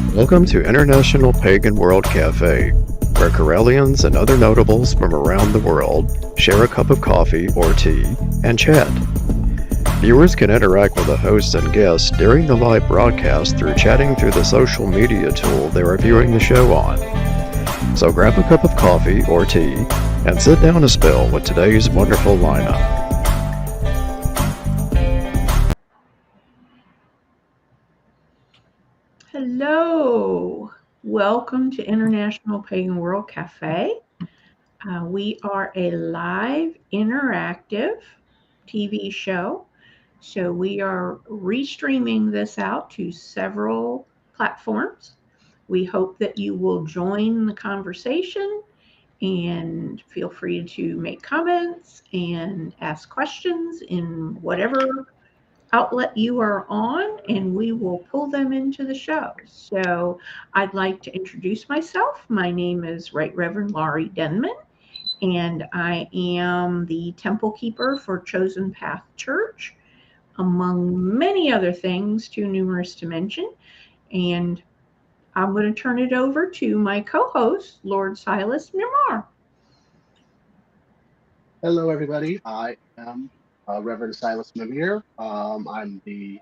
Welcome to International Pagan World Cafe, where Corellians and other notables from around the world share a cup of coffee or tea and chat. Viewers can interact with the hosts and guests during the live broadcast through chatting through the social media tool they are viewing the show on. So grab a cup of coffee or tea and sit down a spell with today's wonderful lineup. Hello, welcome to International Pagan World Cafe. We are a live interactive TV show. So we are restreaming this out to several platforms. We hope that you will join the conversation and feel free to make comments and ask questions in whatever outlet you are on, and we will pull them into the show. So I'd like to introduce myself. My name is Right Reverend Laurie Denman, and I am the temple keeper for Chosen Path Church, among many other things, too numerous to mention. And I'm going to turn it over to my co host, Lord Silas Mimar. Hello, everybody. I am Reverend Silas Mimir. I'm the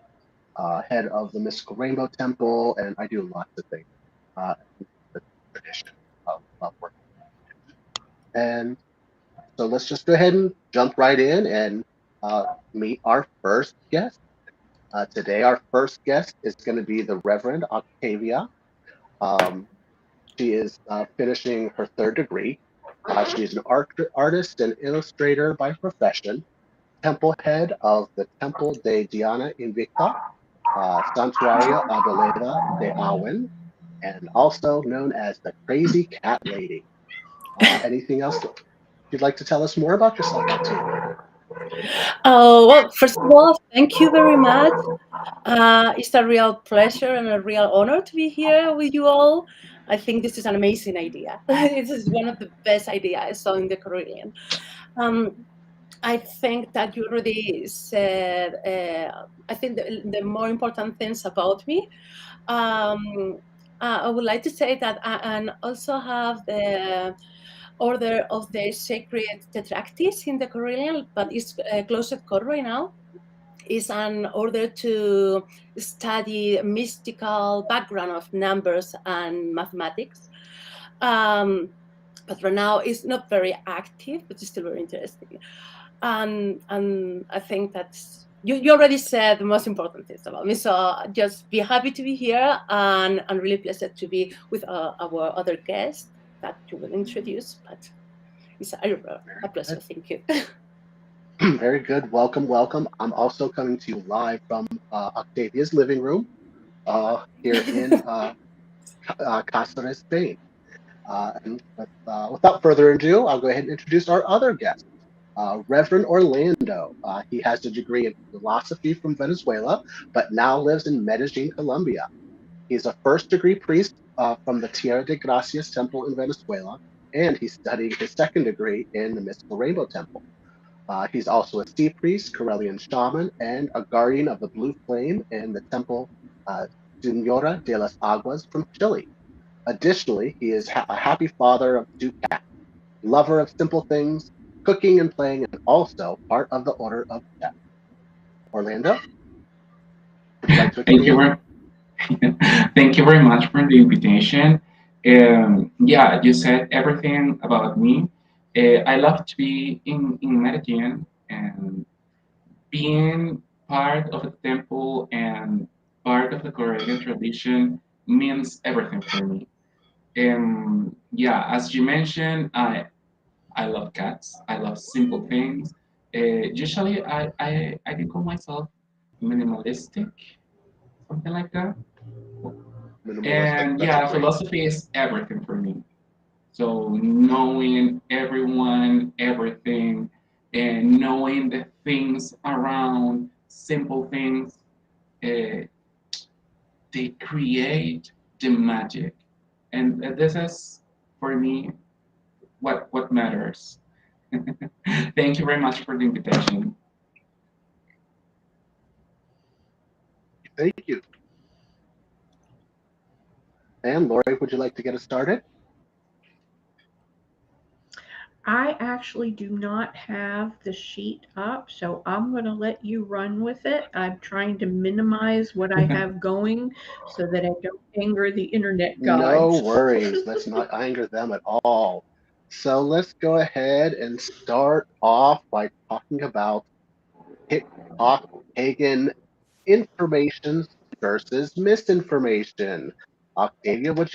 head of the Mystical Rainbow Temple, and I do lots of things in the tradition of working. And so let's just go ahead and jump right in and meet our first guest. Today, our first guest is going to be the Reverend Octavia. Um, she is finishing her third degree. She is an artist and illustrator by profession, temple head of the Temple de Diana Invicta, Santuario Abuelita de Awen, and also known as the Crazy Cat Lady. Anything else you'd like to tell us more about yourself, Octavia? Well, first of all, thank you very much. It's a real pleasure and a real honor to be here with you all. I think this is an amazing idea. This is one of the best ideas I saw in the Caribbean. Um, I think that you already said, I think the more important things about me. Um, I would like to say that I and also have the Order of the Sacred Tetractys in the Caribbean, but it's closed code right now. Is an order to study mystical background of numbers and mathematics. But right now it's not very active, but it's still very interesting. And I think that's you already said the most important things about me. So just be happy to be here and really pleased to be with our other guest that you will introduce. But it's a pleasure. Thank you. Very good. Welcome, welcome. I'm also coming to you live from Octavia's living room here in Cáceres, Spain. Without further ado, I'll go ahead and introduce our other guest, Reverend Orlando. He has a degree in philosophy from Venezuela, but now lives in Medellin, Colombia. He's a first degree priest from the Tierra de Gracias Temple in Venezuela, and he's studying his second degree in the Mystical Rainbow Temple. He's also a sea priest, Corellian shaman, and a guardian of the blue flame in the temple Senora de las Aguas from Chile. Additionally, he is a happy father of two cats, lover of simple things, cooking and playing, and also part of the Order of Death. Orlando, would you like to Thank you expand? thank you very much for the invitation. Yeah, you said everything about me. I love to be in Medellin, and being part of a temple and part of the Korean tradition means everything for me. Yeah, as you mentioned, I love cats. I love simple things. Usually, I can call myself minimalistic, something like that. Minimalistic. And That's a yeah, great. philosophy is everything for me. So knowing everyone, everything, and knowing the things around, simple things, uh, they create the magic. And this is, for me, what matters. Thank you very much for the invitation. Thank you. And Lori, would you like to get us started? I actually do not have the sheet up, so I'm going to let you run with it. I'm trying to minimize what I have going so that I don't anger the internet No gods. worries. Let's not anger them at all. So let's go ahead and start off by talking about TikTok pagan information versus misinformation. Octavia, what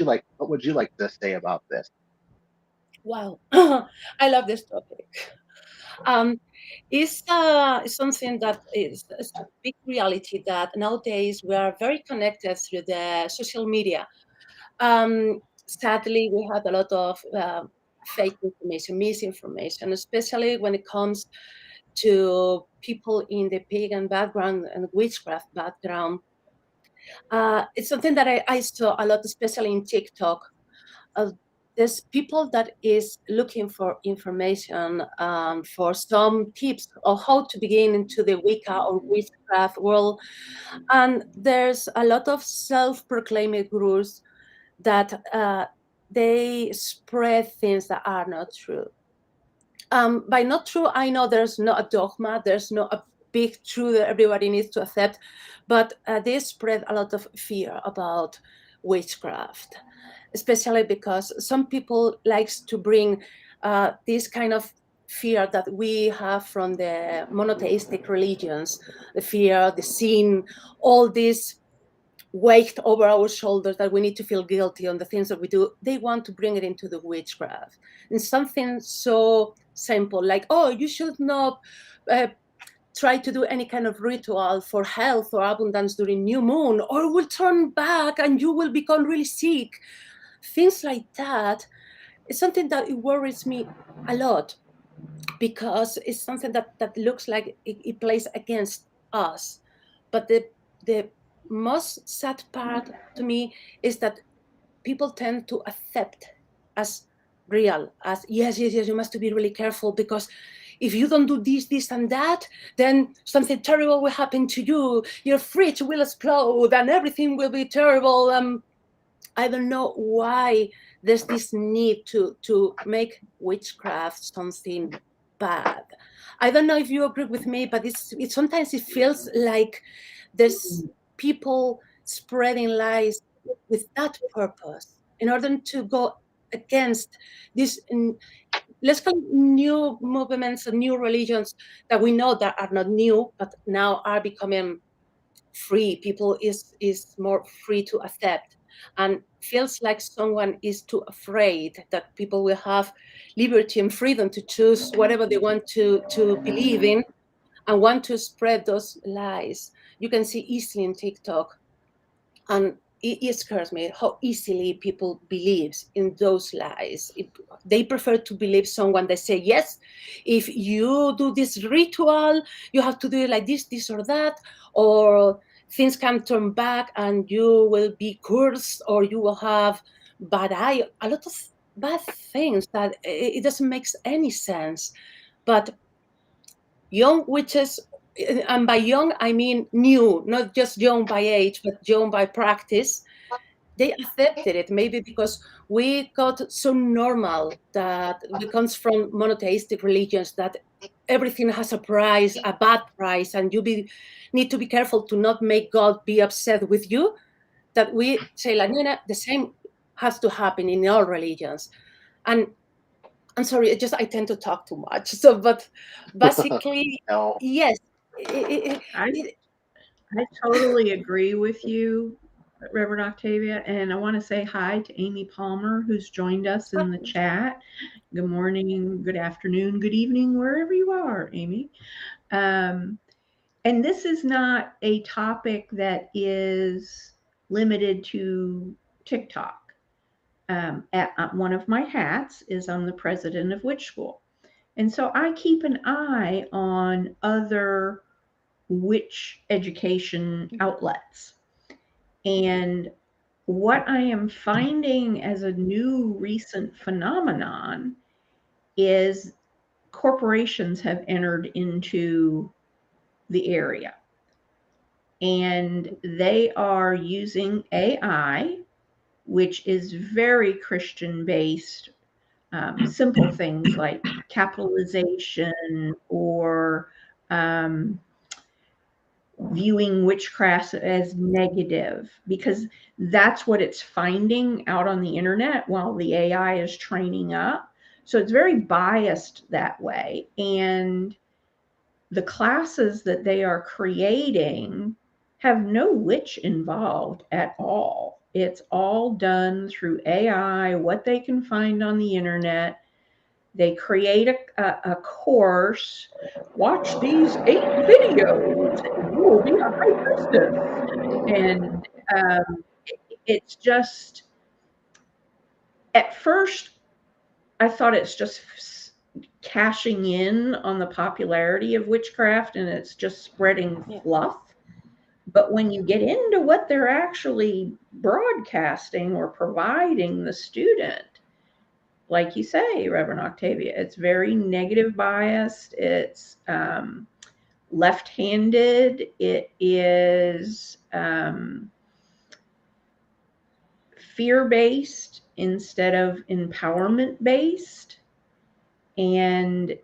would you like to say about this? Wow, I love this topic. Um, it's something that is a big reality that nowadays we are very connected through the social media. Sadly, we had a lot of fake information, misinformation, especially when it comes to people in the pagan background and witchcraft background. It's something that I saw a lot, especially in TikTok. Uh, there's people that is looking for information for some tips of how to begin into the Wicca or witchcraft world, and there's a lot of self-proclaimed gurus that they spread things that are not true. By not true, I know there's no a dogma, there's no a big truth that everybody needs to accept, but they spread a lot of fear about witchcraft, especially because some people likes to bring this kind of fear that we have from the monotheistic religions, the fear, the sin, all this weight over our shoulders that we need to feel guilty on the things that we do. They want to bring it into the witchcraft and something so simple like, oh, you should not try to do any kind of ritual for health or abundance during new moon, or will turn back and you will become really sick. Things like that is something that it worries me a lot, because it's something that looks like it plays against us. But the most sad part to me is that people tend to accept as real, as yes, yes, yes, you must be really careful, because if you don't do this and that, then something terrible will happen to you. Your fridge will explode and everything will be terrible. I don't know why there's this need to make witchcraft something bad. I don't know if you agree with me, but it sometimes it feels like there's people spreading lies with that purpose in order to go against this. Let's call it new movements and new religions that we know that are not new, but now are becoming free. People is more free to accept, and feels like someone is too afraid that people will have liberty and freedom to choose whatever they want to believe in, and want to spread those lies. You can see easily in TikTok, and it scares me how easily people believe in those lies. They prefer to believe someone that say, yes, if you do this ritual, you have to do it like this or that, or things can turn back and you will be cursed, or you will have bad eye, a lot of bad things that it doesn't make any sense. But young witches, and by young I mean new, not just young by age, but young by practice, they accepted it, maybe because we got so normal that we comes from monotheistic religions that everything has a price, a bad price, and need to be careful to not make God be upset with you, that we say like, no, no, the same has to happen in all religions. And I'm sorry, I tend to talk too much. So, but basically, No. yes, it, I, it, I totally agree with you, Reverend Octavia. And I want to say hi to Amy Palmer, who's joined us in the chat. Good morning, good afternoon, good evening, wherever you are, Amy. Um, and this is not a topic that is limited to TikTok. One of my hats is I'm the president of Witch School. And so I keep an eye on other witch education outlets. And what I am finding as a new recent phenomenon is corporations have entered into the area, and they are using AI which is very Christian based. Simple things like capitalization or um, viewing witchcraft as negative, because that's what it's finding out on the internet while the AI is training up. So it's very biased that way. And the classes that they are creating have no witch involved at all. It's all done through AI, what they can find on the internet. They create a course. Watch these 8 videos, and you will be a high priestess. And it's just, at first, I thought it's just cashing in on the popularity of witchcraft and it's just spreading fluff. But when you get into what they're actually broadcasting or providing the student, like you say, Reverend Octavia, it's very negative biased. It's left-handed. It is fear-based instead of empowerment-based. And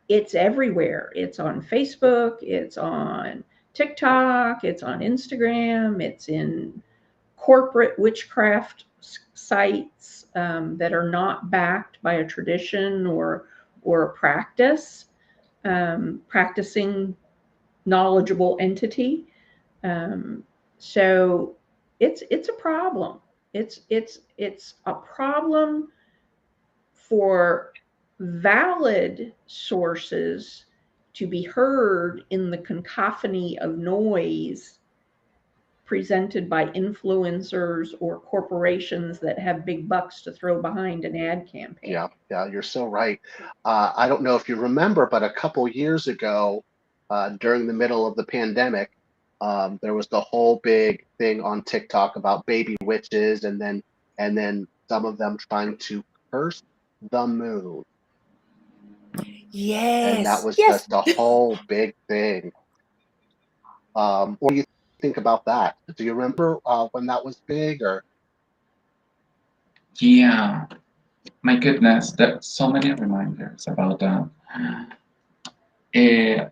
it's everywhere. It's on Facebook. It's on TikTok. It's on Instagram. It's in corporate witchcraft sites that are not backed by a tradition or a practice, practicing knowledgeable entity. So it's a problem. It's a problem for valid sources to be heard in the cacophony of noise presented by influencers or corporations that have big bucks to throw behind an ad campaign. Yeah, you're so right. I don't know if you remember, but a couple years ago, during the middle of the pandemic, there was the whole big thing on TikTok about baby witches, and then some of them trying to curse the moon, and that Yes, was yes. just a whole big thing. What do you think about that? Do you remember when that was big? Or Yeah, my goodness, there's so many reminders about that. Uh,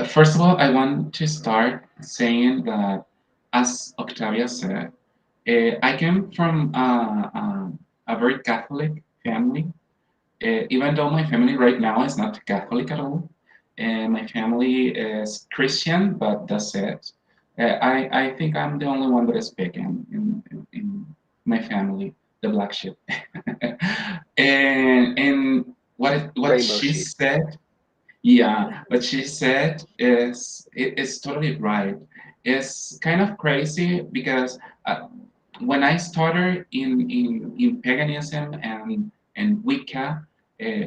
First of all, I want to start saying that, as Octavia said, I came from a very Catholic family. Even though my family right now is not Catholic at all, my family is Christian, but that's it. I think I'm the only one that is pagan in my family, the black sheep. And what rainbow she sheep? said, yeah, what she said is totally right. It's kind of crazy because when I started in paganism and Wicca, uh,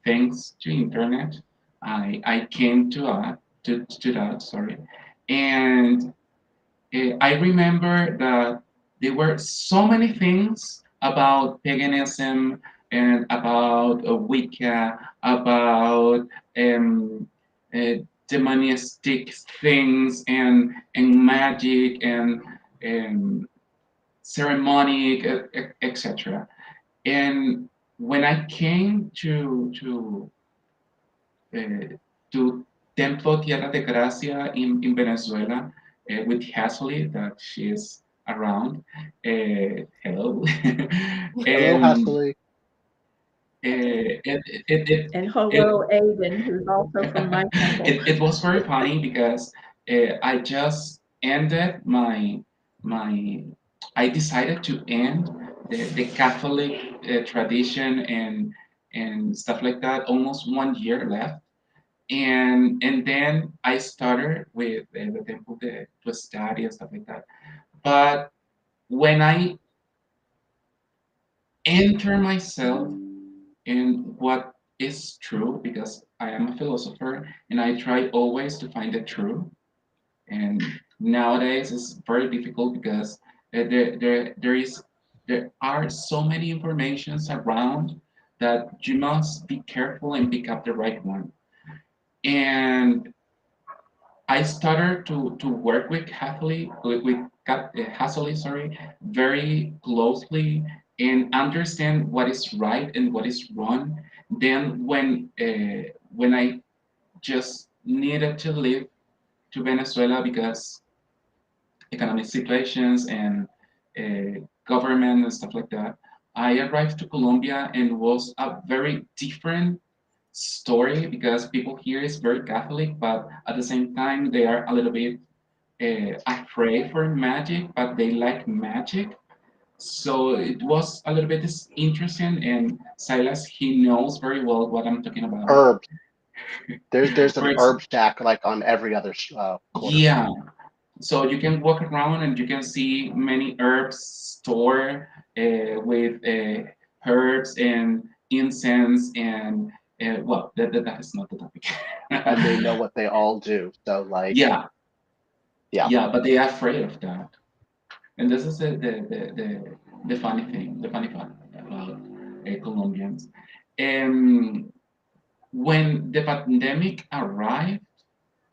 thanks to internet, I came to that, sorry, and I remember that there were so many things about paganism and about Wicca, about uh, demonistic things and magic and um, ceremonic, etc. And when I came to Templo Tierra de Gracia in Venezuela with Hasley, that she is around. Hello. Hello, and Hasley. And it, hello, Aiden, who's also from my temple. it was very funny because I just ended my I decided to end the Catholic tradition and stuff like that. Almost 1 year left, and then I started with the temple to study and stuff like that. But when I enter myself in what is true, because I am a philosopher and I try always to find the truth. And nowadays it's very difficult because there are so many informations around that you must be careful and pick up the right one. And I started to work with Catholic with Hathaway, sorry, very closely and understand what is right and what is wrong. Then when I just needed to leave to Venezuela because economic situations and government and stuff like that, I arrived to Colombia and was a very different story because people here is very Catholic, but at the same time they are a little bit afraid for magic, but they like magic. So it was a little bit interesting, and Silas he knows very well what I'm talking about. Herbs. There's For an ex- herb shack like on every other corner yeah, street. so you can walk around and you can see many herbs store with herbs and incense and well, that is not the topic. And they know what they all do. So like, Yeah, yeah, yeah, but they are afraid of that. And this is the funny thing, the funny fact about Colombians. Um, when the pandemic arrived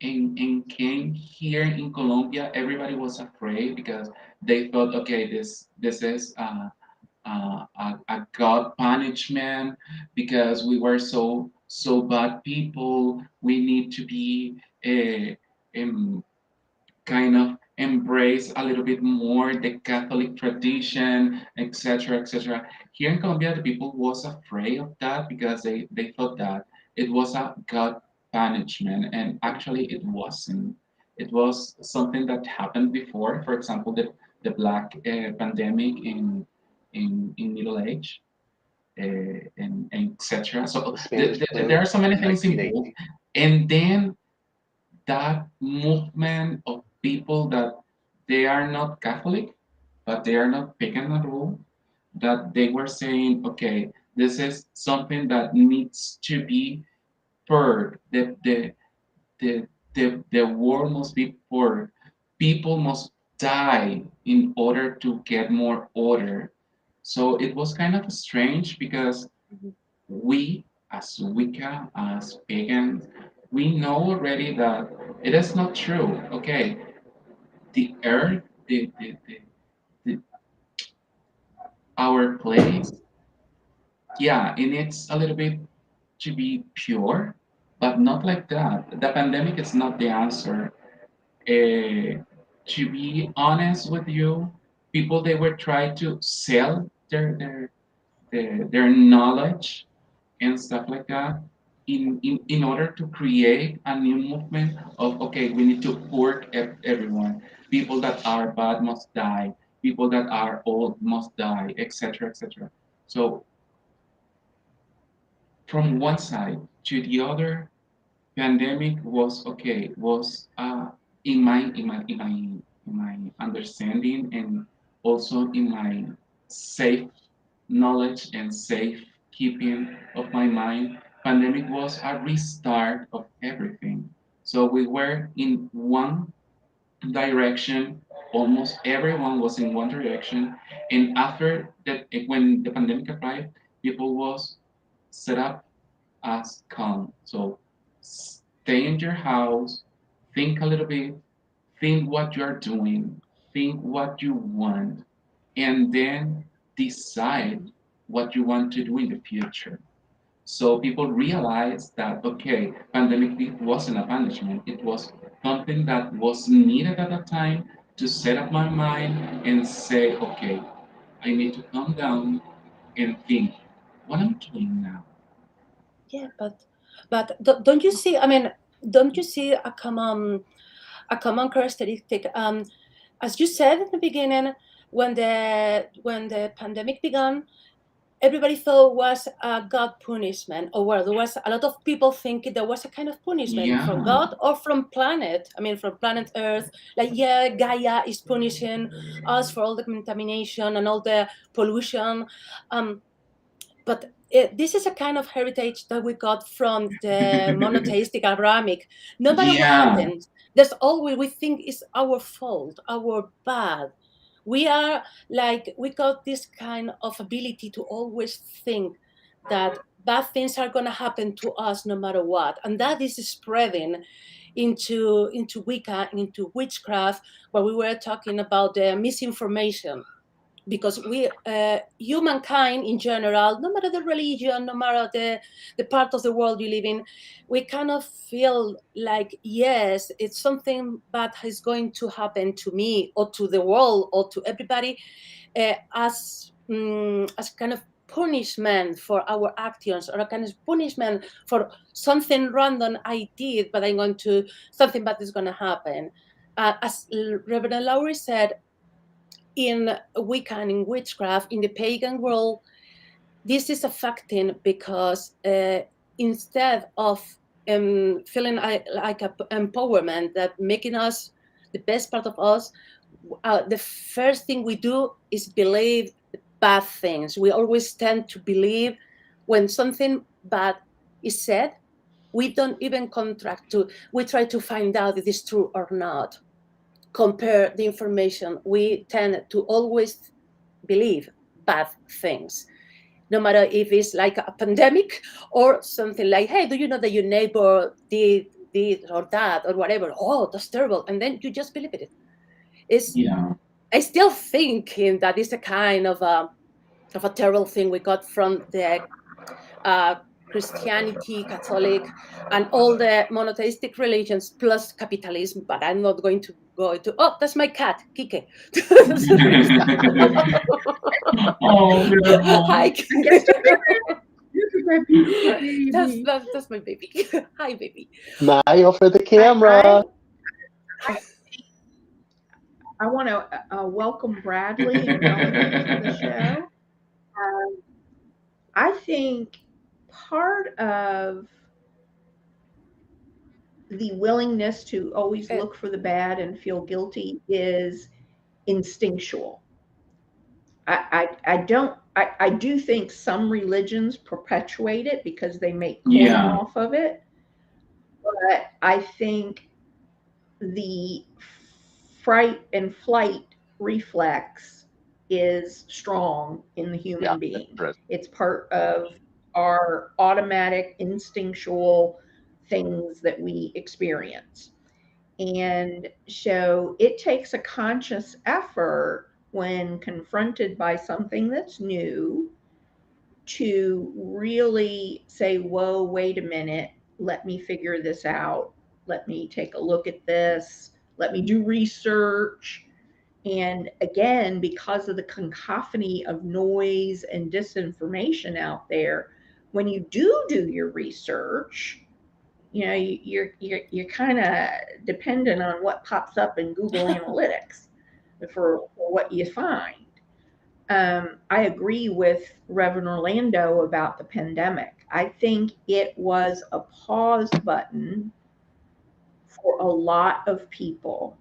and came here in Colombia, everybody was afraid because they thought, okay, this is a God punishment because we were so bad people. We need to be um, kind of embrace a little bit more the Catholic tradition, etc., etc. Here in Colombia, the people was afraid of that because they thought that it was a God punishment, and actually it wasn't. It was something that happened before. For example, the Black pandemic in Middle Age. And etc. So the Spanish there flu are so many in things involved, 1918. and then that movement of people that they are not Catholic, but they are not pagan at all, that they were saying, okay, this is something that needs to be purged. The world must be purged. People must die in order to get more order. So it was kind of strange because we, as Wicca, as pagans, we know already that it is not true. Okay, the earth, the our place, yeah, it needs a little bit to be pure, but not like that. The pandemic is not the answer. To be honest with you, people they were trying to sell their knowledge and stuff like that in order to create a new movement of okay we need to work everyone, people that are bad must die, people that are old must die, etc., etc. So from one side to the other, pandemic was okay, was in my understanding and also in my safe knowledge and safe keeping of my mind, pandemic was a restart of everything. So we were in one direction, almost everyone was in one direction, and after that, when the pandemic arrived, people was set up as calm. So stay in your house, think a little bit, think what you're doing, think what you want, and then decide what you want to do in the future. So people realize that okay, pandemic it wasn't a punishment; it was something that was needed at that time to set up my mind and say, okay, I need to calm down and think, what am I doing now? Yeah, but don't you see? I mean, don't you see a common characteristic? As you said in the beginning, when the pandemic began, everybody thought was a God punishment, or well, there was a lot of people thinking there was a kind of punishment from Yeah. God or from planet. I mean, from planet Earth. Like, yeah, Gaia is punishing us for all the contamination and all the pollution. Um, but this is a kind of heritage that we got from the monotheistic Abrahamic. No matter what Yeah. happens, there's always we think it's our fault, our bad. We are like we got this kind of ability to always think that bad things are going to happen to us no matter what, and that is spreading into Wicca, into witchcraft, where we were talking about the misinformation, because we humankind in general, no matter the religion, no matter the part of the world you live in, we kind of feel like, yes, it's something bad is going to happen to me or to the world or to everybody, as kind of punishment for our actions, or a kind of punishment for something random I did, but I'm going to, something bad is going to happen. As Reverend Lowry said, in Wicca and in witchcraft, in the pagan world, this is affecting because instead of feeling like a empowerment, that making us the best part of us, the first thing we do is believe bad things. We always tend to believe when something bad is said. We don't even we try to find out if it's true or not. Compare the information. We tend to always believe bad things, no matter if it's like a pandemic or something like, hey, do you know that your neighbor did this or that or whatever? Oh, that's terrible. And then you just believe it. Yeah. I still think that is a kind of a terrible thing we got from the Christianity, Catholic, and all the monotheistic religions plus capitalism. But I'm not going to go into. Oh, that's my cat, Kike. Oh, Hi, beautiful. that's my baby. Hi, baby. Smile for the camera. I want to welcome Bradley and Melanie to the show. I think part of the willingness to always look for the bad and feel guilty is instinctual. I do think some religions perpetuate it because they make coin Yeah. off of it. But I think the fright and flight reflex is strong in the human being. It's part of our automatic, instinctual things that we experience. And so it takes a conscious effort when confronted by something that's new to really say, whoa, wait a minute, let me figure this out. Let me take a look at this. Let me do research. And again, because of the cacophony of noise and disinformation out there, when you do your research, you know, you're kind of dependent on what pops up in Google Analytics for what you find. I agree with Reverend Orlando about the pandemic. I think it was a pause button for a lot of people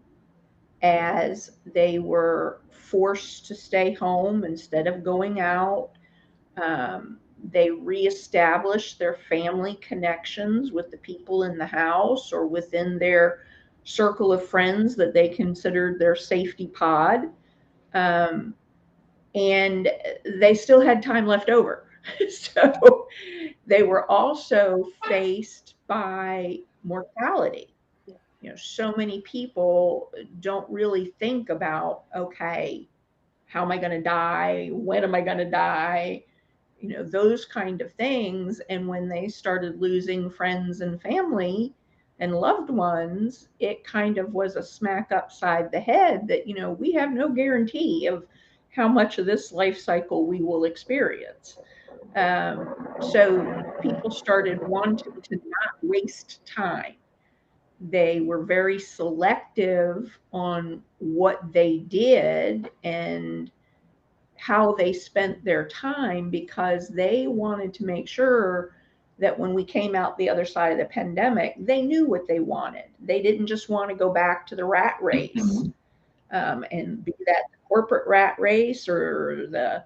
as they were forced to stay home instead of going out. They reestablished their family connections with the people in the house or within their circle of friends that they considered their safety pod. And they still had time left over. So they were also faced by mortality. You know, so many people don't really think about, okay, how am I going to die? When am I going to die? You know, those kind of things. And when they started losing friends and family and loved ones, it kind of was a smack upside the head that, you know, we have no guarantee of how much of this life cycle we will experience. So people started wanting to not waste time. They were very selective on what they did and how they spent their time, because they wanted to make sure that when we came out the other side of the pandemic, they knew what they wanted. They didn't just want to go back to the rat race, and be that corporate rat race or the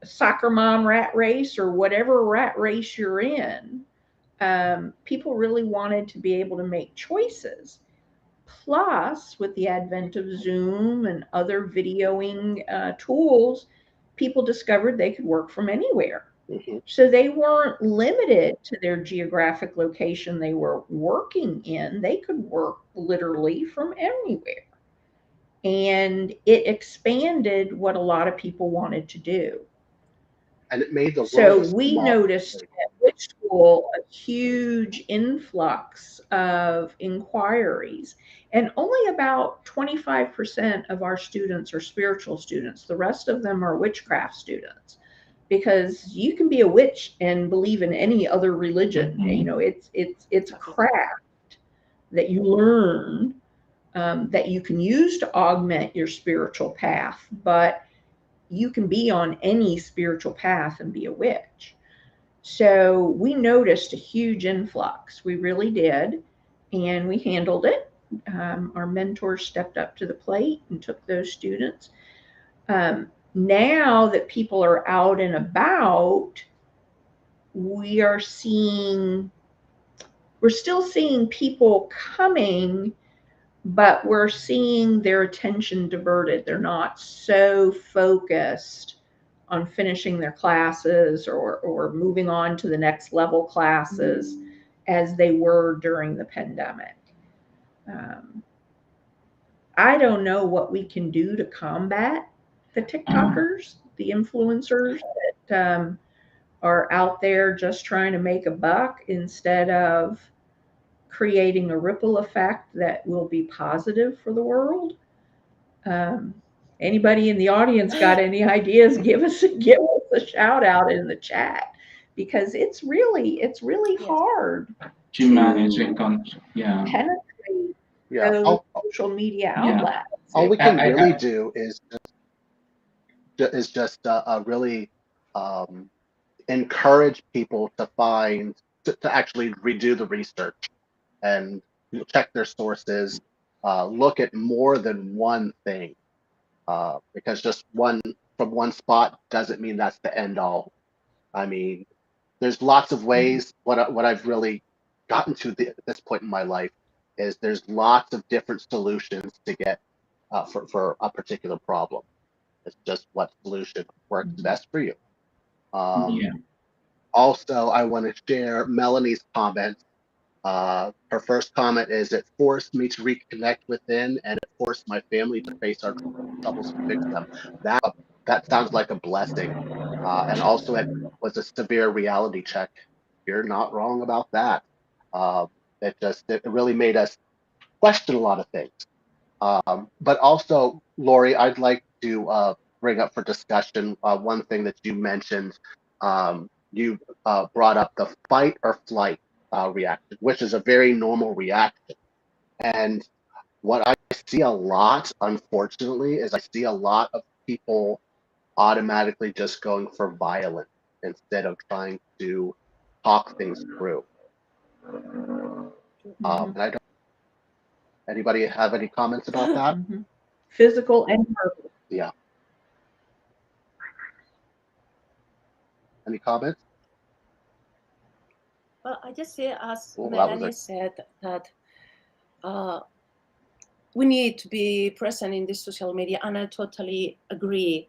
soccer mom rat race or whatever rat race you're in. People really wanted to be able to make choices. Plus, with the advent of Zoom and other videoing tools, people discovered they could work from anywhere. Mhm. So they weren't limited to their geographic location they were working in. They could work literally from anywhere. And it expanded what a lot of people wanted to do. And it made the world So a we small noticed place. at Witch School a huge influx of inquiries, and only about 25% of our students are spiritual students. The rest of them are witchcraft students, because you can be a witch and believe in any other religion. You know, it's a craft that you learn, that you can use to augment your spiritual path, but you can be on any spiritual path and be a witch. So we noticed a huge influx. We really did. And we handled it. Our mentors stepped up to the plate and took those students. Now that people are out and about, we are seeing, we're still seeing people coming, but we're seeing their attention diverted. They're not so focused on finishing their classes or moving on to the next level classes as they were during the pandemic. Um, I don't know what we can do to combat the TikTokers, the influencers that are out there just trying to make a buck instead of creating a ripple effect that will be positive for the world. Um, Anybody in the audience got any ideas? Give us a shout out in the chat, because it's really Yes. hard To manage to and yeah, penetrate Yeah. those social media yeah. outlets. All we I, can I, really I do is just really um, encourage people to to actually redo the research and check their sources, look at more than one thing, because just one from one spot doesn't mean that's the end all. I mean, there's lots of ways. What I've really gotten to this point in my life is there's lots of different solutions to get for a particular problem. It's just what solution works Mhm. best for you. yeah. Also, I want to share Melanie's comments. Her first comment is, "It forced me to reconnect within, and it forced my family to face our troubles and fix them." That that sounds like a blessing. And also, it was a severe reality check. You're not wrong about that. Uh, it really made us question a lot of things. But also, Lori, I'd like to bring up for discussion one thing that you mentioned. You brought up the fight or flight reaction, which is a very normal reaction. And what I see a lot, unfortunately, is I see a lot of people automatically just going for violence instead of trying to talk things through. Mhm. And I don't. Anybody have any comments about that? Mhm. Physical and verbal. Yeah. Any comments? Well, I just say, as Well, that was Melanie said, that uh, we need to be present in this social media, and I totally agree.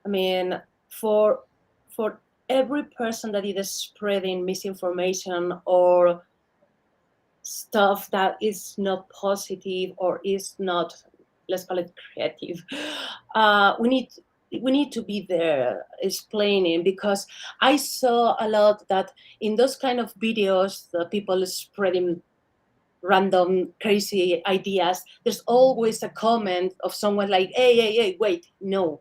I mean, for for every person that is spreading misinformation or stuff that is not positive or is not, let's call it, creative, we need to be there explaining, because I saw a lot that in those kind of videos, the people spreading random crazy ideas, there's always a comment of someone like, hey, wait, no,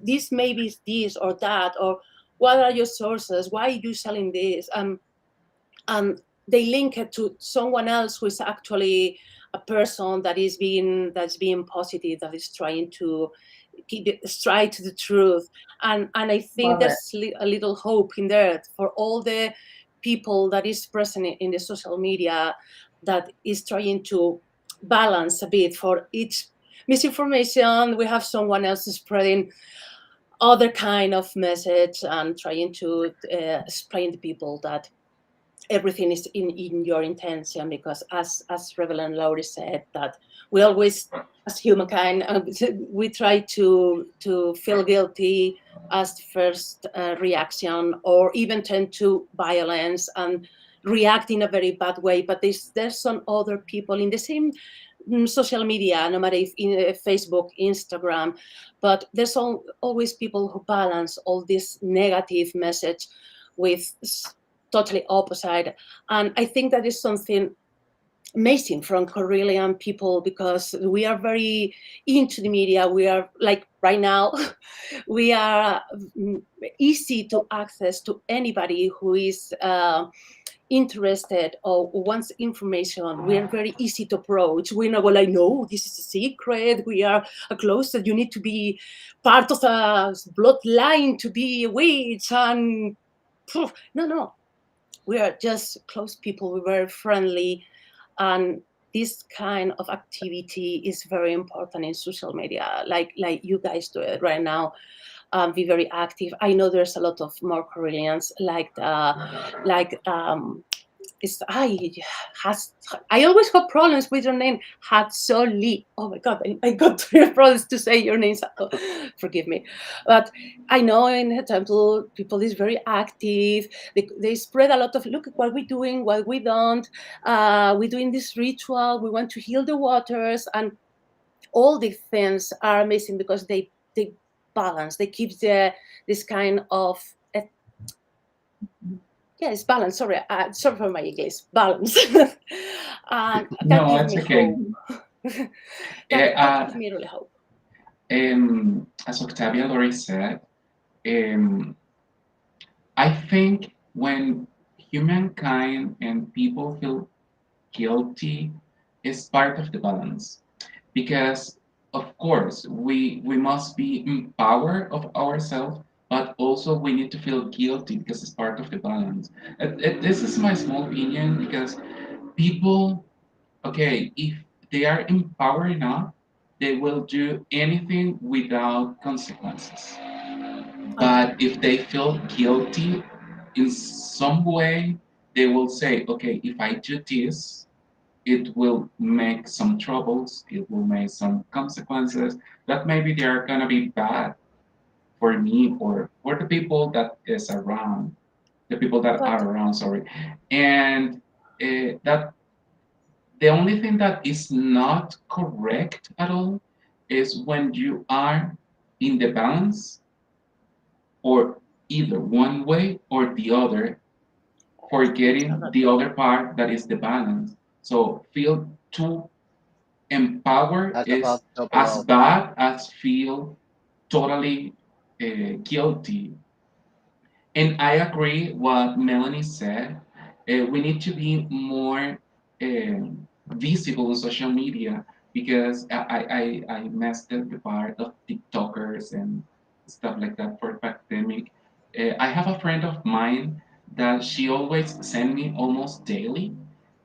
this maybe is this or that, or what are your sources, why are you selling this, and they link it to someone else who is actually a person that's being positive, that is trying to keep it straight to the truth. And I think Love it. there's a little hope in there for all the people that is present in the social media, that is trying to balance a bit. For each misinformation, we have someone else spreading other kind of message and trying to explain to people that everything is in your intention, because as Rebel and Laurie said, that we always, as humankind, we try to feel guilty as the first reaction, or even tend to violence and react in a very bad way. But there's some other people in the same social media, no matter if in Facebook, Instagram, but there's always people who balance all this negative message with totally opposite. And I think that is something amazing from Karelian people, because we are very into the media. We are like right now, we are easy to access to anybody who is interested or wants information. We are very easy to approach. We know, well, I know this is a secret. We are a closet. You need to be part of a bloodline to be a witch. And no, we are just close people. We're very friendly, and this kind of activity is very important in social media, like you guys do it right now. Be very active. I know there's a lot of more Karelians like it's has I always have problems with your name, Hatsoli. Oh my god, I got three problems to say your name. So, forgive me, but I know in the temple people is very active. They spread a lot of, look at what we're doing, what we don't. We're doing this ritual. We want to heal the waters, and all these things are amazing because they balance. They keep this kind of yeah, it's balance. Sorry, sorry for my English. Balance, and that No, gives it's me okay. hope. Eh, That gives me really hope. as Octavia Lori said, um, I think when humankind and people feel guilty is part of the balance, because of course we must be empowered of ourselves, but also we need to feel guilty because it's part of the balance. This is my small opinion, because people, okay, if they are empowered enough, they will do anything without consequences. Okay. But if they feel guilty in some way, they will say, okay, if I do this, it will make some troubles, it will make some consequences that maybe they are gonna be bad for me or for the people that is around, the people that But are around, sorry. And that the only thing that is not correct at all is when you are in the balance, or either one way or the other, forgetting the other part that is the balance. So feel too empowered As above, is so as below. bad as feel totally guilty. And I agree what Melanie said. We need to be more visible on social media, because I messed up the part of TikTokers and stuff like that for pandemic. I have a friend of mine that she always send me almost daily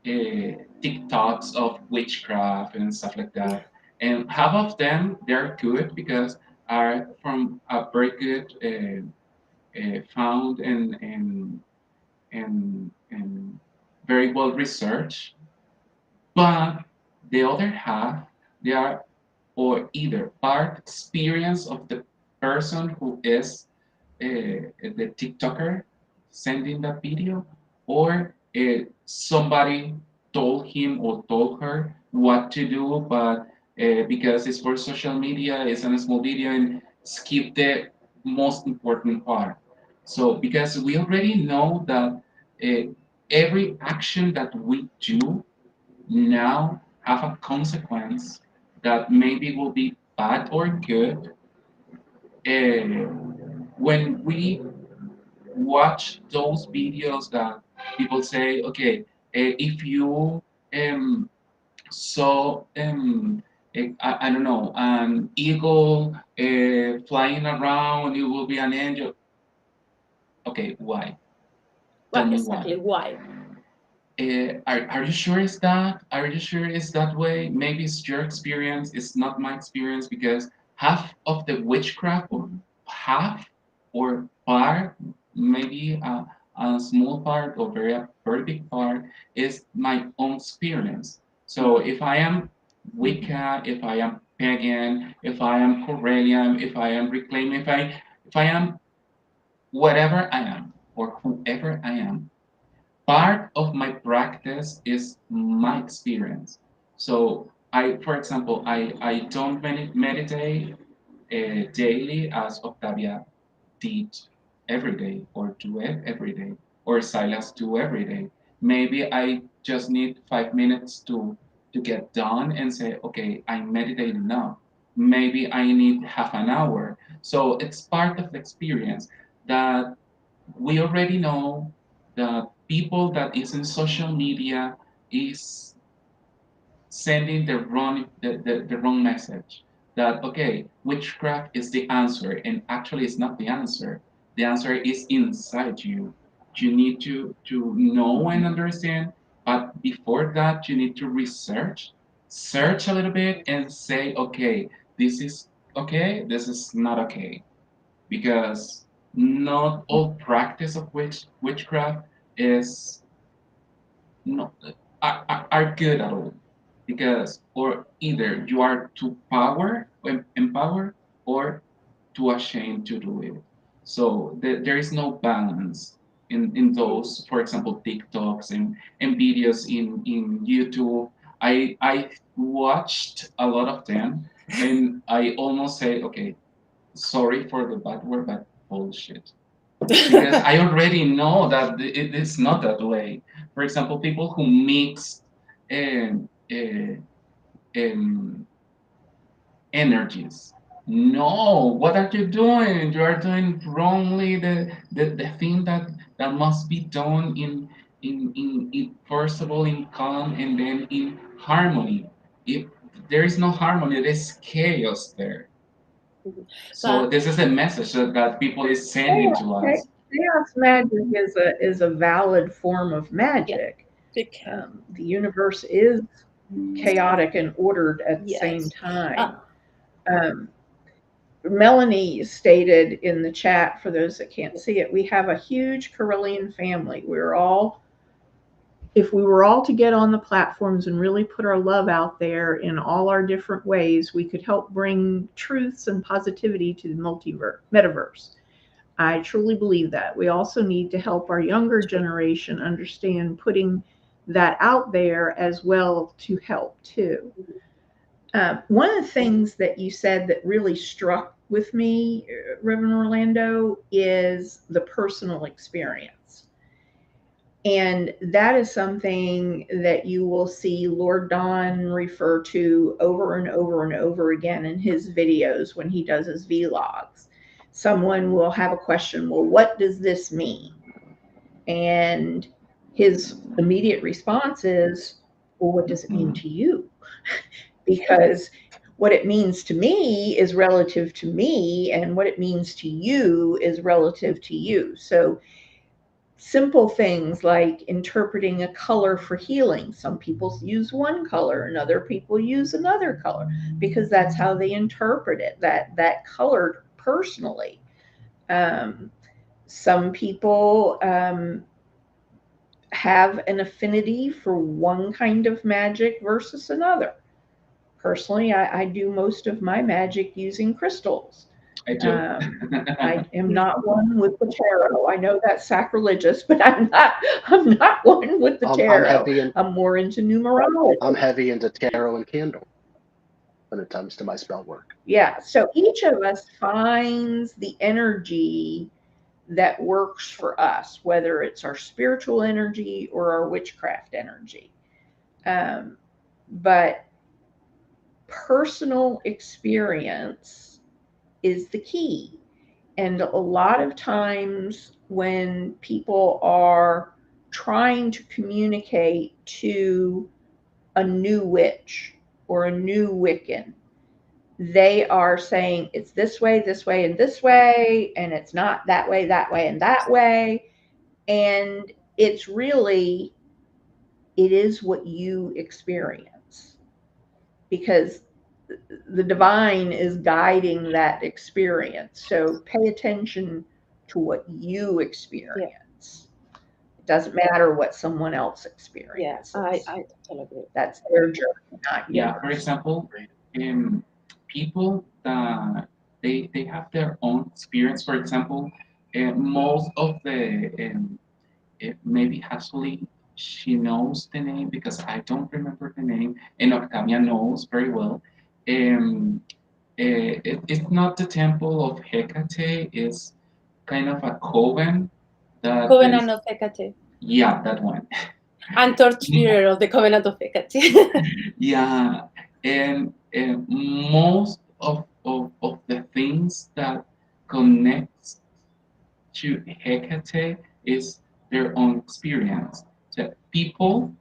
TikToks of witchcraft and stuff like that. And half of them they're good because are from a very good found and very well researched. But the other half, they are or either part experience of the person who is the TikToker sending that video, or somebody told him or told her what to do, but because it's for social media, it's in a small video and skip the most important part. So, because we already know that every action that we do now have a consequence that maybe will be bad or good. Uh, when we watch those videos that people say, okay, if you saw, I don't know, an eagle flying around, it will be an angel. Okay, why? Tell well, me why. exactly why? Are you sure it's that? Are you sure it's that way? Maybe it's your experience, it's not my experience, because half of the witchcraft, or half or part, maybe a small part or very big part is my own experience. So if I am Wicca, if I am pagan, if I am Corellian, if I am reclaiming, if I am whatever I am or whoever I am, part of my practice is my experience. So for example, I don't meditate daily as Octavia did every day, or do it every day, or Silas do every day. Maybe I just need 5 minutes to get done and say, okay, I meditated now. Maybe I need half an hour. So it's part of the experience that we already know that people that is in social media is sending the wrong message, that okay, witchcraft is the answer, and actually it's not the answer. The answer is inside you. You need to know and understand, but before that you need to search a little bit and say, okay, this is okay, this is not okay, because not all practice of witchcraft is no are good at all, because or either you are too empowered, or too ashamed to do it. So there is no balance in those, for example, TikToks and videos in YouTube. I watched a lot of them, and I almost say, okay, sorry for the bad word, but bullshit, because I already know that it is not that way. For example, people who mix um, uh, um, energies. No, what are you doing? You are doing wrongly the thing that must be done in first of all in calm and then in harmony. If there is no harmony, there is chaos there. So But this is a message that people is sending to us. Chaos magic is a valid form of yeah, magic. okay. The universe is chaotic and ordered at the same Yes. time. Um, Melanie stated in the chat, for those that can't see it, we have a huge Carillion family. If we were all to get on the platforms and really put our love out there in all our different ways, we could help bring truths and positivity to the metaverse. I truly believe that. We also need to help our younger generation understand putting that out there as well to help too. One of the things that you said that really struck with me, Reverend Orlando, is the personal experience. And that is something that you will see Lord Don refer to over and over and over again in his videos when he does his vlogs. Someone will have a question, well, what does this mean? And his immediate response is, well, what does it mean to you? Because what it means to me is relative to me, and what it means to you is relative to you. So simple things like interpreting a color for healing. Some people use one color and other people use another color because that's how they interpret it, that color personally. Um, some people have an affinity for one kind of magic versus another. Personally, I do most of my magic using crystals. I do. Um, I am not one with the tarot. I know that's sacrilegious, but I'm not. I'm not one with the I'm tarot. heavy in I'm more into numerology. I'm heavy into tarot and candle when it comes to my spell work. Yeah. So each of us finds the energy that works for us, whether it's our spiritual energy or our witchcraft energy. Um, but personal experience is the key. And a lot of times when people are trying to communicate to a new witch or a new Wiccan, they are saying it's this way, and this way, and it's not that way, and that way. And it's really, it is what you experience, because the divine is guiding that experience. So pay attention to what you Yeah. experience. Doesn't matter what someone else Yeah, experiences. I totally agree. That's their journey, not Yeah, for yours. example, people that they have their own experience. For example, most of the maybe Hasley, she knows the name because I don't remember the name, and Octavia knows very well. Um, it's not the temple of Hecate. It's kind of a coven that is, Covenant of Hecate. yeah, that one. And torch-bearer of the Covenant of Hecate. Yeah, and most of the things that connects to Hecate is their own experience. So people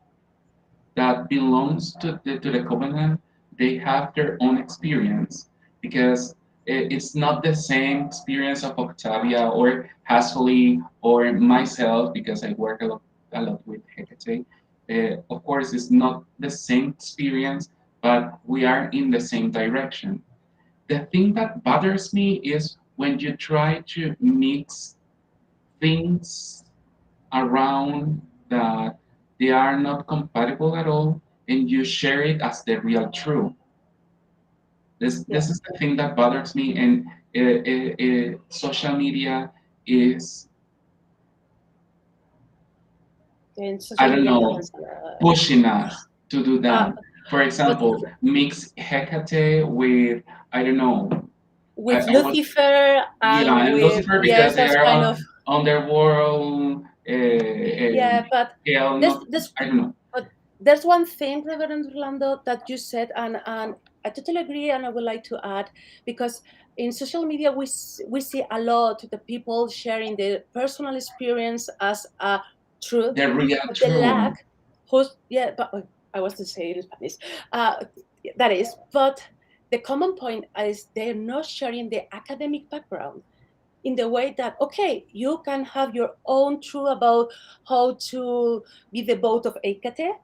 that belongs to the covenant, they have their own experience because it's not the same experience of Octavia or Hasley or myself because I work a lot with Hecate. Of course, it's not the same experience, but we are in the same direction. The thing that bothers me is when you try to mix things around that they are not compatible at all and you share it as the real truth. Yeah, This is the thing that bothers me, and social media is, in I social don't media know, has pushing us to do uh, that. For but example, mix Hecate with, I don't know, with I was, Lucifer yeah, and and with, Lucifer yes, because they that's are kind of, on their world, yeah, but hell, there's not, there's I don't know. but there's one thing, Reverend Orlando, that you said, and I totally agree, and I would like to add, because in social media we see a lot the people sharing their personal experience as a truth, The real but the lack, truth. who's, yeah, but I was to say it in Spanish, uh, that is, but the common point is they're not sharing the academic background in the way that, okay, you can have your own truth about how to be the boat of Hecate,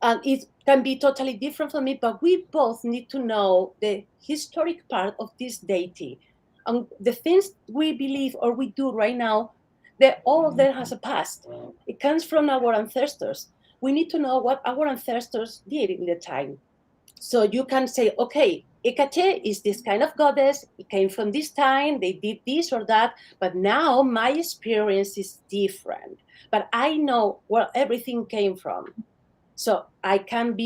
and it can be totally different from me, but we both need to know the historic part of this deity. And the things we believe or we do right now, that all of them has a past. It comes from our ancestors. We need to know what our ancestors did in the time. So you can say, okay, Hecate is this kind of goddess. It came from this time. They did this or that. But now my experience is different. But I know where everything came from. So I can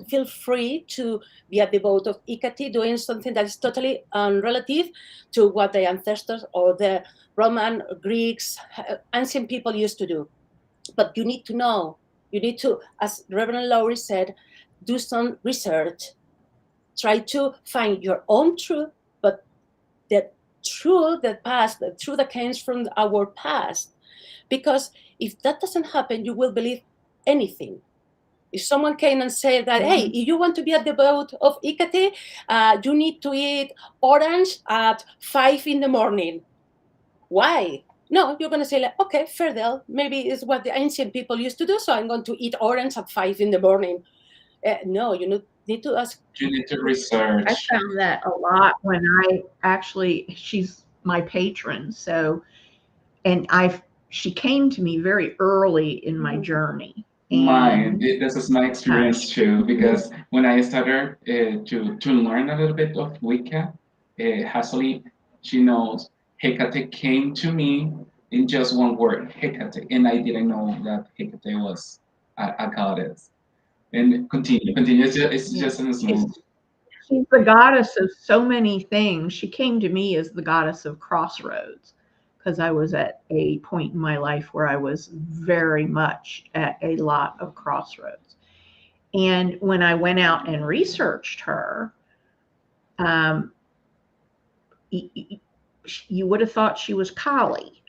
feel free to be at the boat of Hecate doing something that is totally unrelative to what the ancestors or the Roman, Greeks, ancient people used to do. But you need to know, you need to, as Reverend Lowry said, do some research, try to find your own truth, but the truth that past, the truth that comes from our past. Because if that doesn't happen, you will believe anything. If someone came and said that, hey, if you want to be at the boat of Hecate, you need to eat orange at 5 in the morning. Why? No, you're going to say, like, okay, fair deal. Maybe it's what the ancient people used to do, so I'm going to eat orange at 5 in the morning. No, you need to ask. You need to I research. found that a lot when she's my patron. So, and she came to me very early in my journey. Mine, And this is my experience too, because when I started to learn a little bit of Wicca, Hasley, she knows Hecate came to me in just one word, Hecate, and I didn't know that Hecate was a goddess. And continue. It's yeah, just in a small. she's the goddess of so many things. She came to me as the goddess of crossroads because I was at a point in my life where I was very much at a lot of crossroads. And when I went out and researched her, um, you would have thought she was Kali.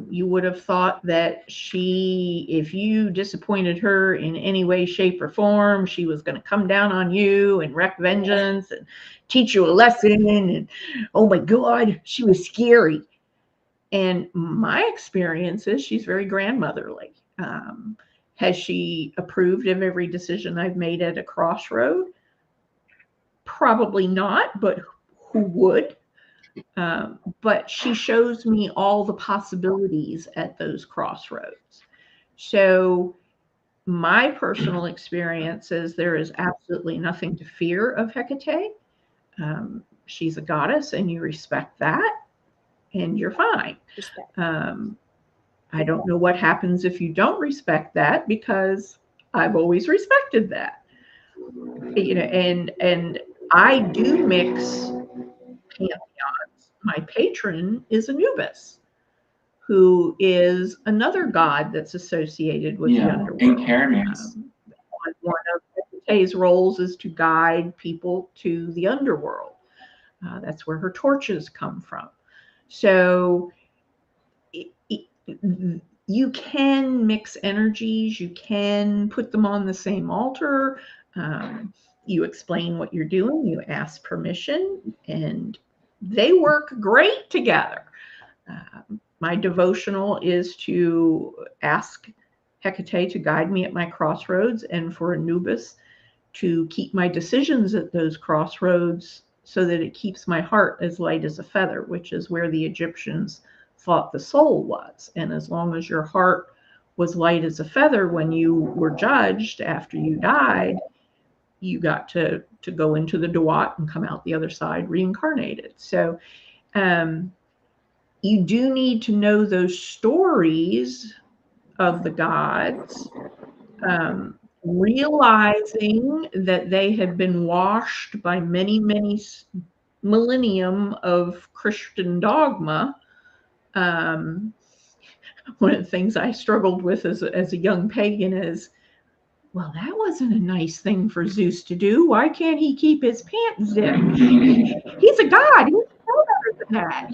You would have thought that if you disappointed her in any way, shape, or form, she was going to come down on you and wreak vengeance and teach you a lesson. And oh my God, she was scary. And my experience is she's very grandmotherly. Has she approved of every decision I've made at a crossroad? Probably not, but who would? But she shows me all the possibilities at those crossroads. So my personal experience is there is absolutely nothing to fear of Hecate. She's a goddess, and you respect that, and you're fine. Respect. I don't know what happens if you don't respect that, because I've always respected that. And I do mix pantheons. My patron is Anubis, who is another god that's associated with the Yeah, and underworld. Hermes. One of Hecate's roles is to guide people to the underworld. That's where her torches come from. So you can mix energies, you can put them on the same altar. You explain what you're doing, you ask permission, and they work great together. My devotional is to ask Hecate to guide me at my crossroads, and for Anubis to keep my decisions at those crossroads so that it keeps my heart as light as a feather, which is where the Egyptians thought the soul was. And as long as your heart was light as a feather when you were judged after you died, you got to go into the Duat and come out the other side reincarnated. So you do need to know those stories of the gods, realizing that they have been washed by many, many millennium of Christian dogma. One of the things I struggled with as a young pagan is, well, that wasn't a nice thing for Zeus to do. Why can't he keep his pants zipped? He's a god. He should know better than that,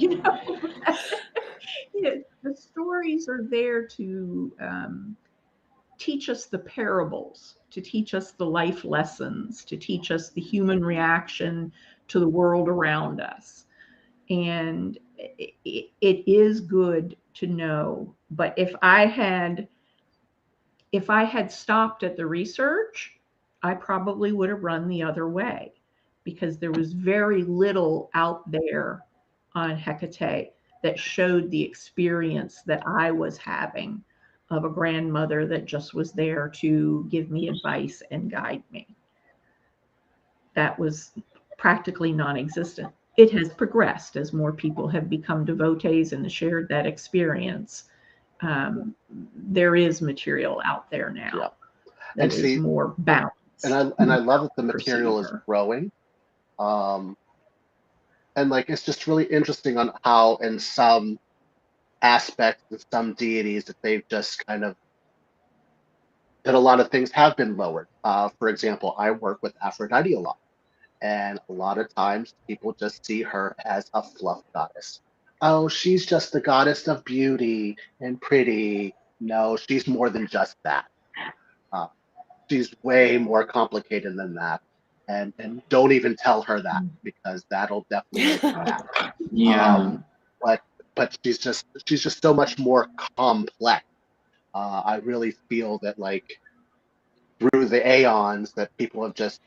the stories are there to teach us the parables, to teach us the life lessons, to teach us the human reaction to the world around us. And it is good to know. But if I had stopped at the research, I probably would have run the other way, because there was very little out there on Hecate that showed the experience that I was having of a grandmother that just was there to give me advice and guide me. That was practically non-existent. It has progressed as more people have become devotees and shared that experience. There is material out there now. Yeah. That And is see, more balanced. and I love that the material is growing. And like it's just really interesting on how in some aspects of some deities that they've just kind of that a lot of things have been lowered. For example, I work with Aphrodite a lot, and a lot of times people just see her as a fluff goddess. Oh, she's just the goddess of beauty and pretty. No, she's more than just that. Uh, she's way more complicated than that. And don't even tell her that, because that'll definitely make her mad. Yeah. But she's just so much more complex. I really feel that like through the aeons that people have just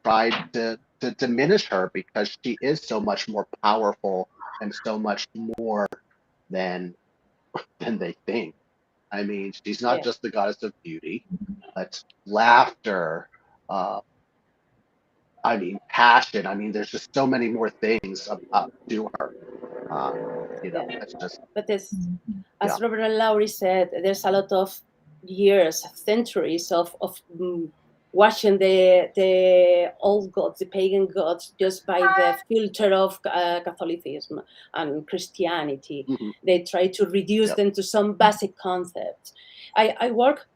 tried to diminish her, because she is so much more powerful and so much more than they think. I mean, she's not just the goddess of beauty, but laughter. I mean, passion. I mean, there's just so many more things up to her. It's just. But there's, as Robert and Laurie said, there's a lot of years, centuries of watching the old gods, the pagan gods, just by the filter of Catholicism and Christianity. Mm-hmm. They try to reduce them to some basic concepts. I work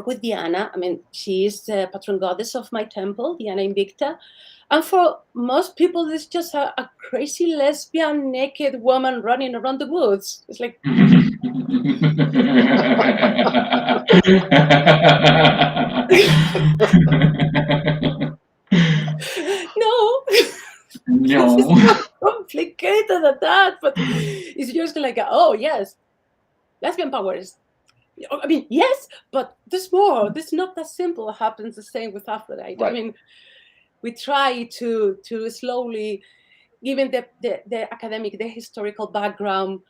with Diana. I mean, she is the patron goddess of my temple, Diana Invicta. And for most people, it's just a crazy lesbian naked woman running around the woods. It's like... No. It's more complicated than that. But it's just like, oh, yes, lesbian power is... I mean, yes, but there's more. This is not that simple. It happens the same with Aphrodite. Right. I mean, we try to slowly, given the academic, the historical background,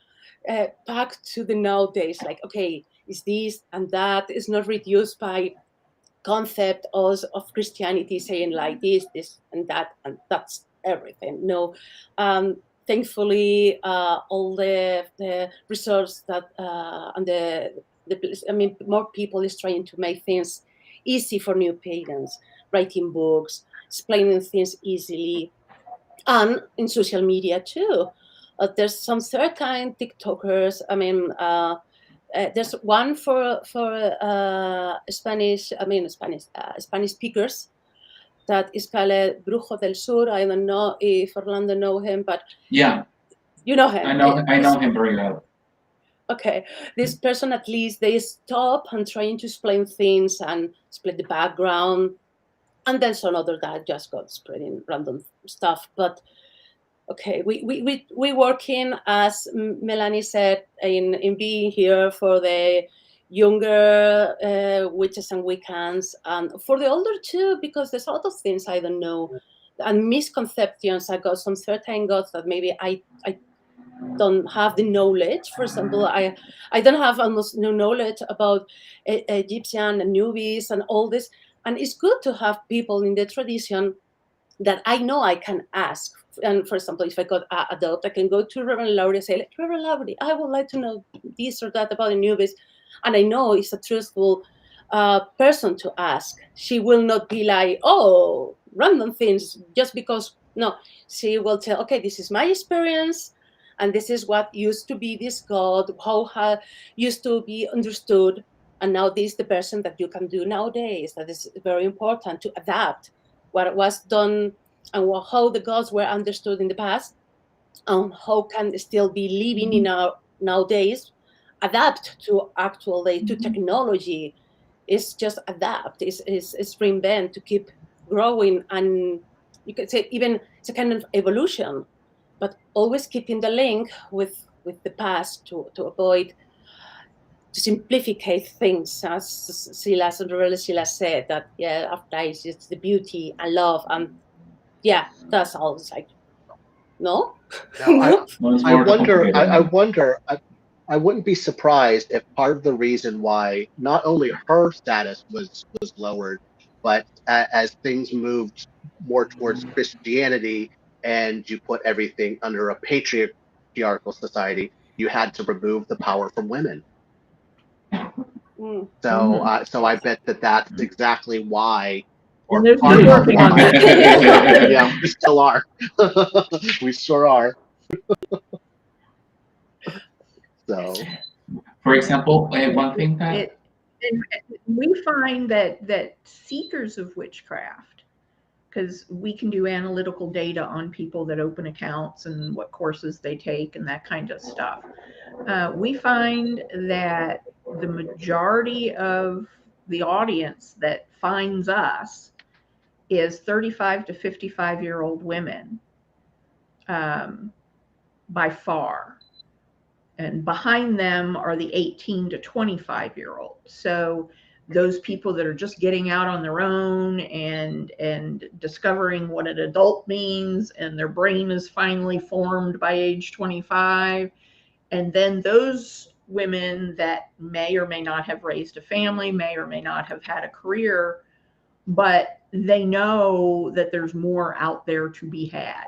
back to the nowadays, like, okay, is this and that. It's not reduced by concept of Christianity saying like this and that's everything. No, thankfully, all the research that and I mean, more people is trying to make things easy for new pagans, writing books, explaining things easily, and in social media too. There's some certain TikTokers. I mean, there's one for Spanish. I mean, Spanish speakers. That is called Brujo del Sur. I don't know if Orlando know him, but Yeah, you know him. I know him very well. Okay, this person at least they stop and trying to explain things and explain the background, and then some other that just got spreading random stuff. But okay, we working, as Melanie said, in being here for the younger witches and Wiccans, and for the older too, because there's a lot of things I don't know and misconceptions. I got some certain gods that maybe I don't have the knowledge. For example, I don't have almost no knowledge about Egyptian and Nubis and all this. And it's good to have people in the tradition that I know I can ask. And for example, if I got adopt, I can go to Reverend Laurie and say, like, Reverend Laurie, I would like to know this or that about the Nubis. And I know it's a truthful person to ask. She will not be like, oh, random things just because. No, she will tell, okay, this is my experience. And this is what used to be this God, how used to be understood. And now this is the person that you can do nowadays. That is very important to adapt what was done and how the gods were understood in the past, and how can still be living in our nowadays, adapt to actual day, to technology. It's just adapt, it's reinvent to keep growing, and you could say even it's a kind of evolution, but always keeping the link with the past to avoid to simplify things, as Sila said, that yeah, after it's the beauty and love, and yeah, that's all. It's like no. Now, Well, it's I more wonder, complicated I now. wonder, I wouldn't be surprised if part of the reason why not only her status was lowered, but as things moved more towards Christianity and you put everything under a patriarchal society, you had to remove the power from women. Mm. So, so I bet that that's exactly why, or And they're part still of working on why. that. Yeah, we still are. We sure are. So. For example, one thing that And we find that seekers of witchcraft, because we can do analytical data on people that open accounts and what courses they take and that kind of stuff. We find that the majority of the audience that finds us is 35 to 55-year-old women, by far. And behind them are the 18 to 25-year-olds. So those people that are just getting out on their own and discovering what an adult means, and their brain is finally formed by age 25. And then those women that may or may not have raised a family, may or may not have had a career, but they know that there's more out there to be had.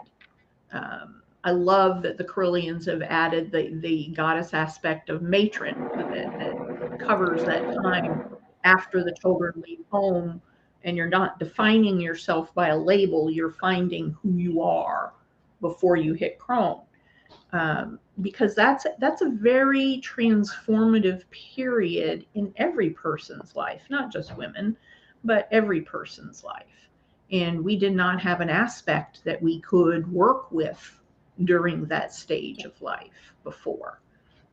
I love that the Carillions have added the goddess aspect of matron that covers that time after the children leave home, and you're not defining yourself by a label, you're finding who you are before you hit Chrome. Because that's a very transformative period in every person's life, not just women, but every person's life. And we did not have an aspect that we could work with during that stage of life before.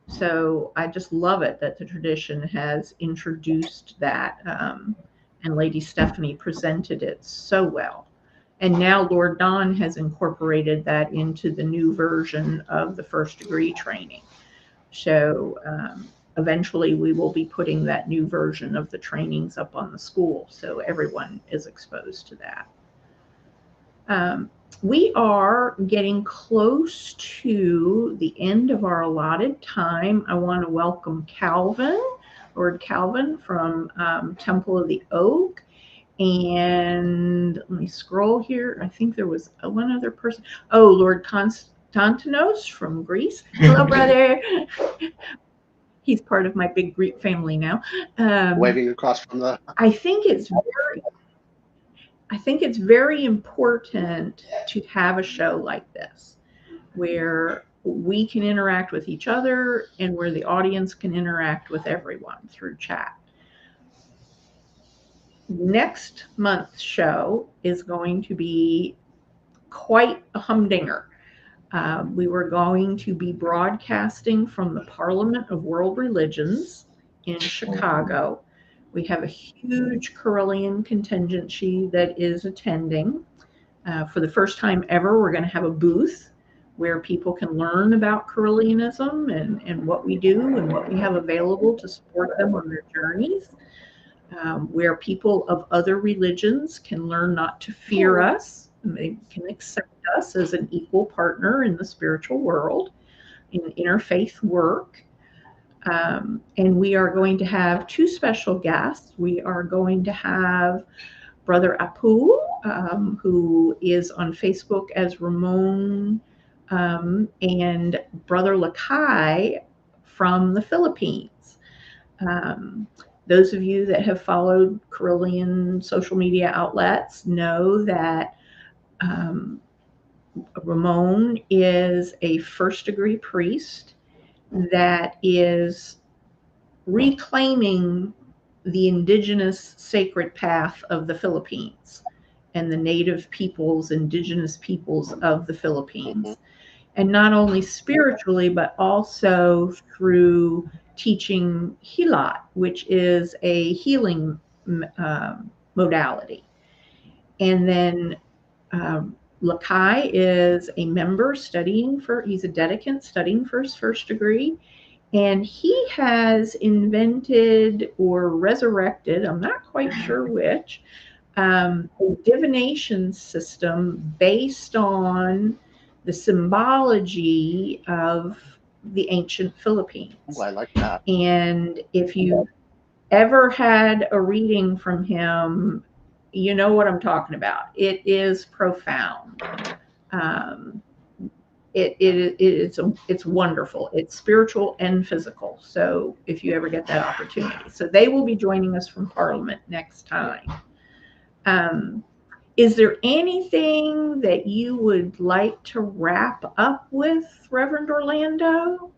So I just love it that the tradition has introduced that, and Lady Stephanie presented it so well. And now Lord Don has incorporated that into the new version of the first degree training. So eventually we will be putting that new version of the trainings up on the school, so everyone is exposed to that. We are getting close to the end of our allotted time. I want to welcome Calvin Lord Calvin from Temple of the Oak. And let me scroll here. I think there was one other person. Oh, Lord Konstantinos from Greece. Hello, brother. He's part of my big Greek family now. Waving across from the. I think it's very important to have a show like this where we can interact with each other and where the audience can interact with everyone through chat. Next month's show is going to be quite a humdinger. We were going to be broadcasting from the Parliament of World Religions in Chicago. We have a huge Carillion contingency that is attending. For the first time ever, we're going to have a booth where people can learn about Carillianism and what we do and what we have available to support them on their journeys. Where people of other religions can learn not to fear us, and they can accept us as an equal partner in the spiritual world, in interfaith work. And we are going to have two special guests. We are going to have Brother Apu, who is on Facebook as Ramon, and Brother Lakai from the Philippines. Those of you that have followed Carillion social media outlets know that Ramon is a first degree priest that is reclaiming the indigenous sacred path of the Philippines and the native peoples, indigenous peoples of the Philippines. Mhm. And not only spiritually, but also through teaching Hilat, which is a healing modality. And then Lakai is a member he's a dedicant studying for his first degree. And he has invented or resurrected, I'm not quite sure which, a divination system based on the symbology of the ancient Ooh, Philippines. I like that. And if you ever had a reading from him, you know what I'm talking about. It is profound. Um, it's wonderful. It's spiritual and physical. So if you ever get that opportunity, so they will be joining us from Parliament next time. Is there anything that you would like to wrap up with, Reverend Orlando,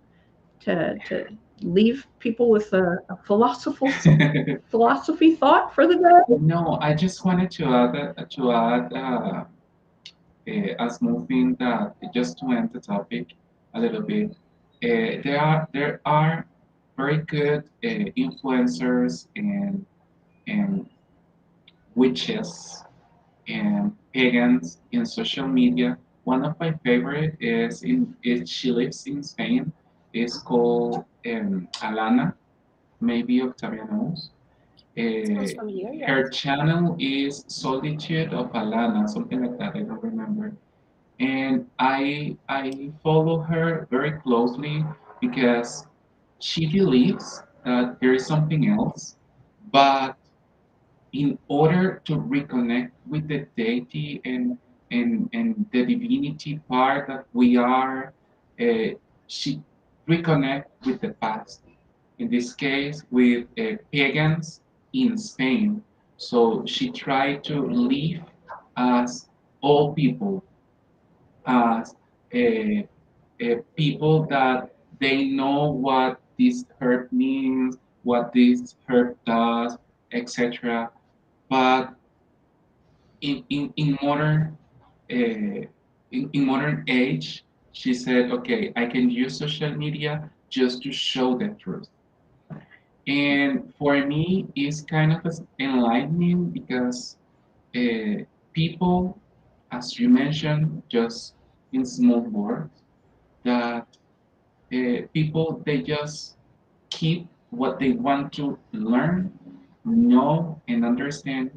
to leave people with a philosophy thought for the day? No, I just wanted to add a small thing that just to end the topic a little bit. There are very good influencers and witches and pagans in social media. One of my favorite is she lives in Spain. It's called Alana. Maybe Octavia knows. Sounds Uh, familiar, yeah. Her channel is Solitude of Alana, something like that. I don't remember. And I follow her very closely because she believes that there is something else, but in order to reconnect with the deity and the divinity part that we are, uh, she reconnect with the past. In this case, with pagans in Spain. So she tried to live as all people, as people that they know what this herb means, what this herb does, etc. But in modern in modern age, she said, okay, I can use social media just to show the truth. And for me, it's kind of enlightening because uh, people, as you mentioned, just in small words, that people they just keep what they want to learn, know, and understand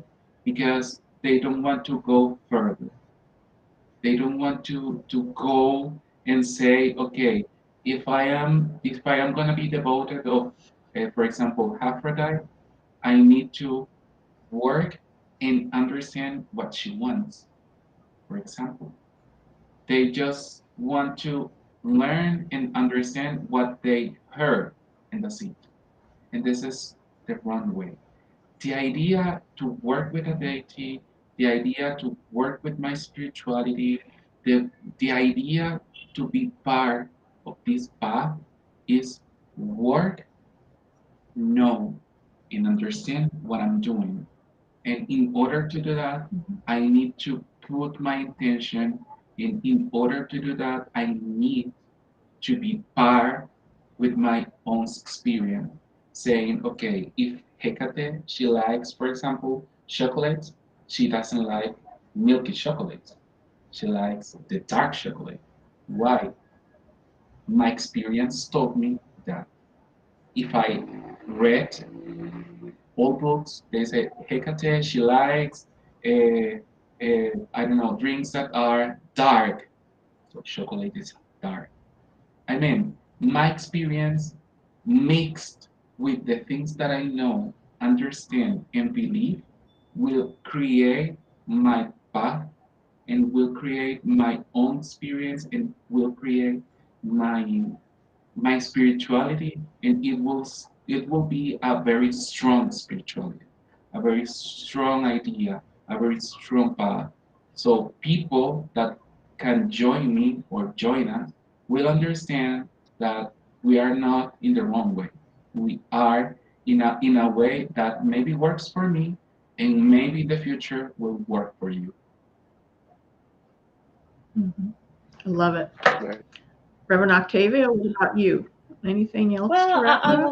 because they don't want to go further. They don't want to go and say, okay, if I am gonna be devoted of For example, Aphrodite, I need to work and understand what she wants. For example, they just want to learn and understand what they heard, and that's it. And this is the wrong way. The idea to work with a deity, the idea to work with my spirituality, the, the idea to be part of this path is work, know, and understand what I'm doing. And in order to do that, I need to put my intention. And in order to do that, I need to be part with my own experience, saying, okay, if Hecate, she likes, for example, chocolate, she doesn't like milky chocolate. She likes the dark chocolate. Why? My experience told me that if I read all books, they say Hecate, she likes, I don't know, drinks that are dark. So chocolate is dark. I mean, my experience mixed with the things that I know, understand, and believe will create my path and will create my own experience and will create my my spirituality, and it will be a very strong spirituality, a very strong idea, a very strong path. So people that can join me or join us will understand that we are not in the wrong way. We are in a way that maybe works for me, and maybe the future will work for you. I love it. Right. Reverend Octavia, what about you? Anything else to Well, wrap I up?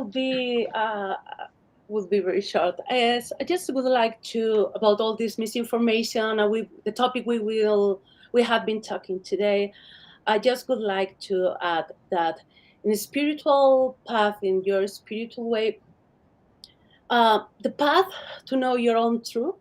will be very short. As I just would like to about all this misinformation. The topic we have been talking today. I just would like to add that in a spiritual path, in your spiritual way, the path to know your own truth,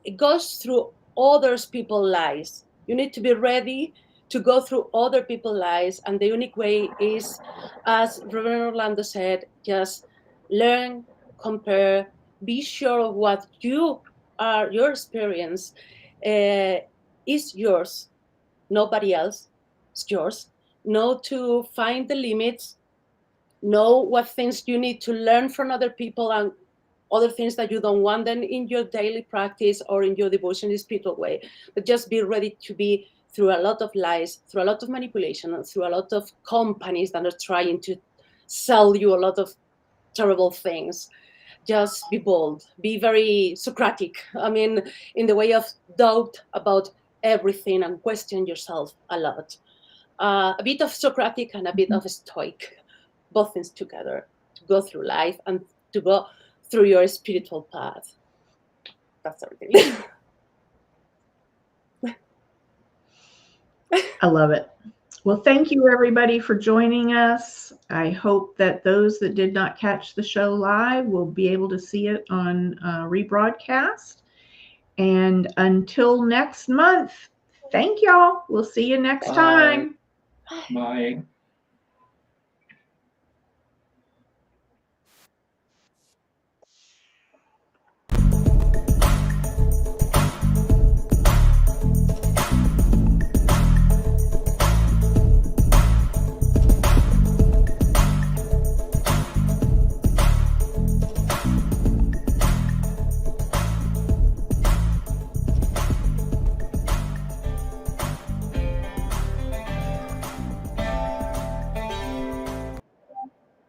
it goes through others people's lives. You need to be ready to go through other people's lives, and the unique way is, as Reverend Orlando said, just learn, compare, be sure of what your experience uh, is yours, nobody else. It's yours. Know to find the limits, know what things you need to learn from other people, and other things that you don't want them in your daily practice or in your devotion in spiritual way. But just be ready to be through a lot of lies, through a lot of manipulation, and through a lot of companies that are trying to sell you a lot of terrible things. Just be bold, be very Socratic. I mean, in the way of doubt about everything and question yourself a lot. A bit of Socratic and a bit of Stoic, both things together, to go through life and to go through your spiritual path. That's everything. I love it. Well, thank you everybody for joining us. I hope that those that did not catch the show live will be able to see it on rebroadcast. And until next month, thank y'all. We'll see you next Bye. time. Bye.